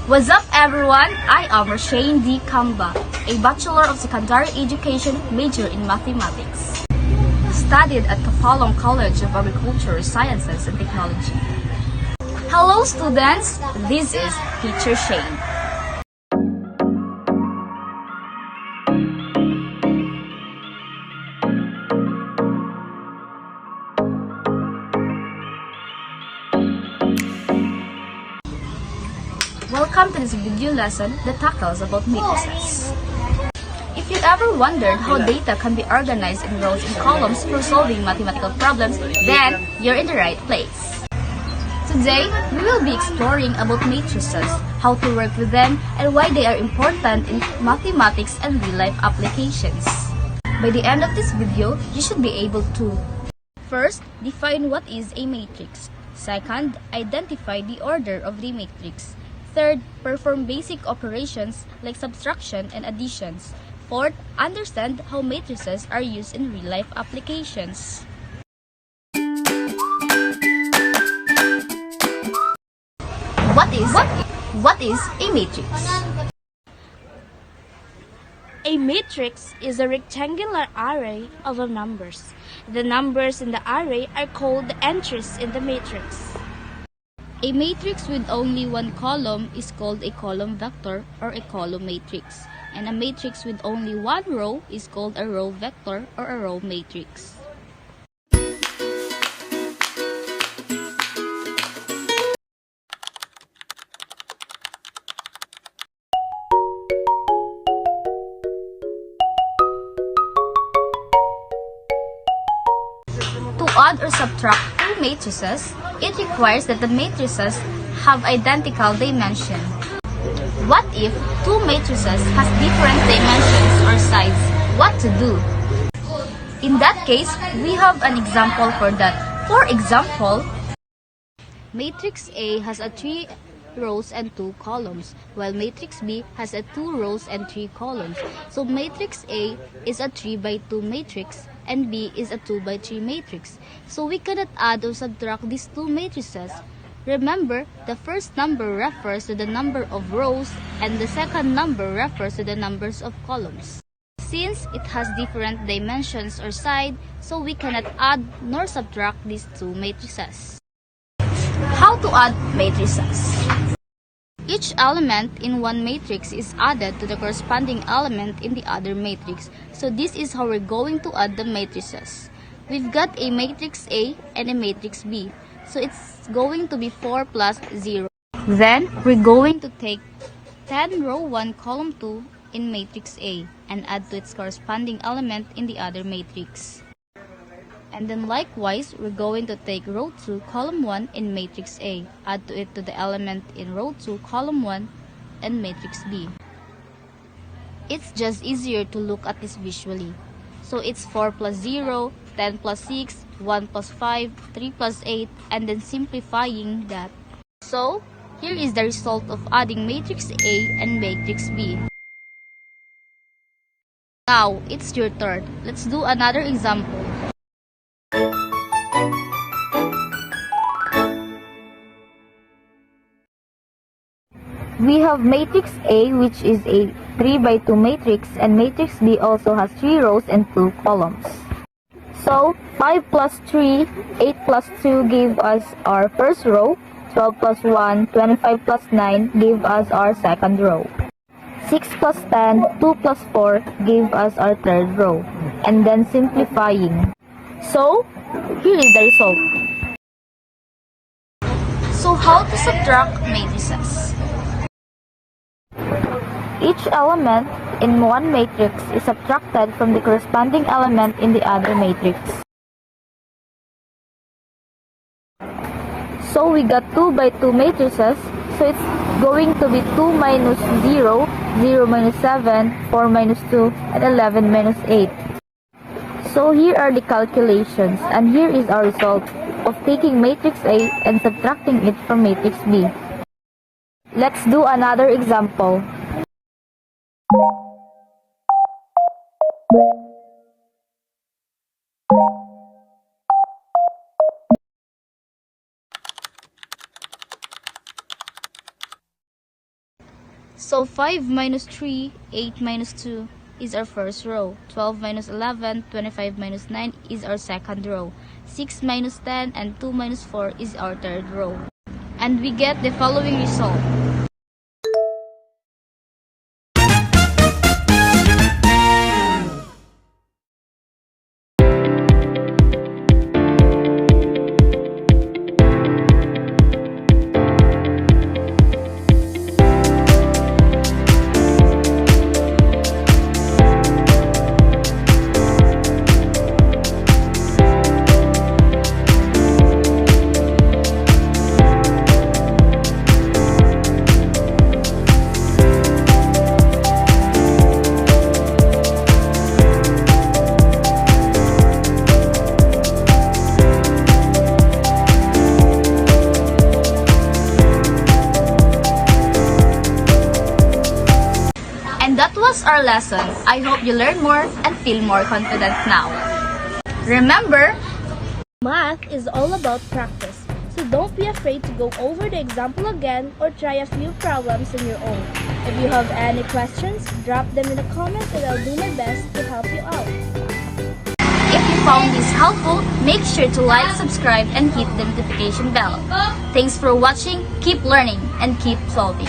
What's up everyone? I am Roshane D. Kamba, a Bachelor of Secondary Education major in Mathematics. Studied at Kapalong College of Agriculture, Sciences and Technology. Hello students, this is Teacher Shane. Welcome to this video lesson that tackles about matrices. If you ever wondered how data can be organized in rows and columns for solving mathematical problems, then you're in the right place. Today, we will be exploring about matrices, how to work with them, and why they are important in mathematics and real-life applications. By the end of this video, you should be able to first, define what is a matrix. Second, identify the order of the matrix. Third, perform basic operations like subtraction and additions. Fourth, understand how matrices are used in real-life applications. What is a matrix? A matrix is a rectangular array of numbers. The numbers in the array are called the entries in the matrix. A matrix with only one column is called a column vector or a column matrix. And a matrix with only one row is called a row vector or a row matrix. To add or subtract two matrices, it requires that the matrices have identical dimension. What if two matrices has different dimensions or size? What to do? In that case, we have an example for that. For example, matrix A has a 3 rows and 2 columns, while matrix B has a 2 rows and 3 columns. So matrix A is a 3 by 2 matrix and B is a 2 by 3 matrix. So we cannot add or subtract these two matrices. Remember, the first number refers to the number of rows and the second number refers to the numbers of columns. Since it has different dimensions or size, so we cannot add nor subtract these two matrices. How to add matrices? Each element in one matrix is added to the corresponding element in the other matrix. So this is how we're going to add the matrices. We've got a matrix A and a matrix B. So it's going to be 4 plus 0. Then we're going to take 10 row 1 column 2 in matrix A and add to its corresponding element in the other matrix. And then likewise, we're going to take row 2 column 1 in matrix A, add to it to the element in row 2 column 1 and matrix B. It's just easier to look at this visually. So it's 4 plus 0, 10 plus 6, 1 plus 5, 3 plus 8, and then simplifying that. So, here is the result of adding matrix A and matrix B. Now, it's your turn. Let's do another example. We have matrix A, which is a 3 by 2 matrix, and matrix B also has 3 rows and 2 columns. So, 5 plus 3, 8 plus 2 give us our first row, 12 plus 1, 25 plus 9 give us our second row. 6 plus 10, 2 plus 4 give us our third row, and then simplifying. So, here is the result. So, how to subtract matrices? Each element in one matrix is subtracted from the corresponding element in the other matrix. So we got 2 by 2 matrices, so it's going to be 2 minus 0, 0 minus 7, 4 minus 2, and 11 minus 8. So here are the calculations, and here is our result of taking matrix A and subtracting it from matrix B. Let's do another example. So 5 minus 3, 8 minus 2 is our first row. 12 minus 11, 25 minus 9 is our second row. 6 minus 10 and 2 minus 4 is our third row. And we get the following result. And that was our lesson. I hope you learn more and feel more confident now. Remember, Math is all about practice, so don't be afraid to go over the example again or try a few problems on your own. If you have any questions, drop them in the comments and I'll do my best to help you out. if you found this helpful, make sure to like, subscribe, and hit the notification bell. Thanks for watching, keep learning, and keep solving.